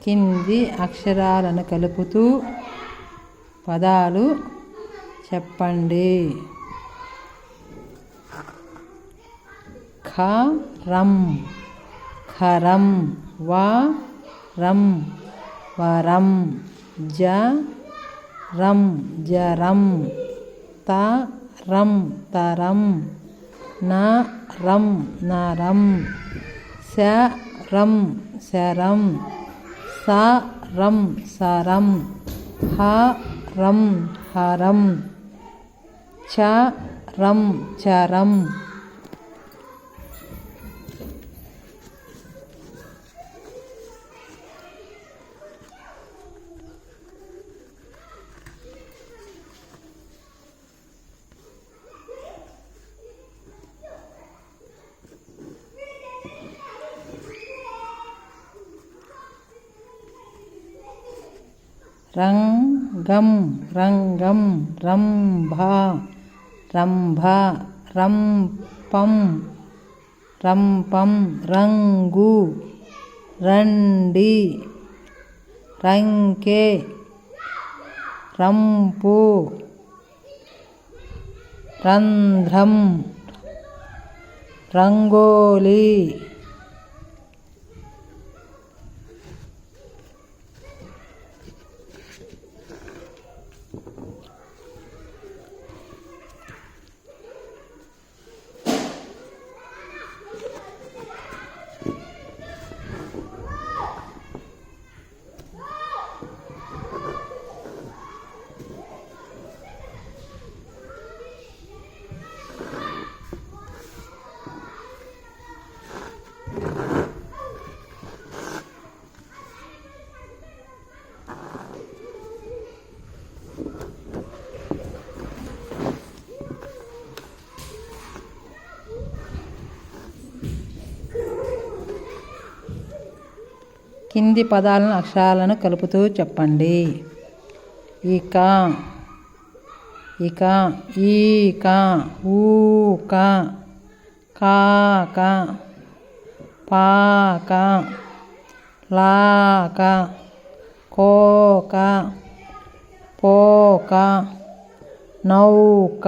కింది అక్షరాలను కలుపుతూ పదాలు చెప్పండి. ఖరం ఖరం, వరం వరం, జరం జరం, తరం తరం, నరం నరం, శరం శరం, సరం సరం, హరం హరం, చరం చరం. రంగం రంగం, రంభ రంభ, రంపం రంపం, రంగు రండి, రంకే రంపు, రంధ్రం రంగోలి. కింది పదాలను అక్షరాలను కలుపుతూ చెప్పండి. ఇక ఇక, ఈక, ఊక, కాక, పాక, లాక, కోక, పోక, నౌక.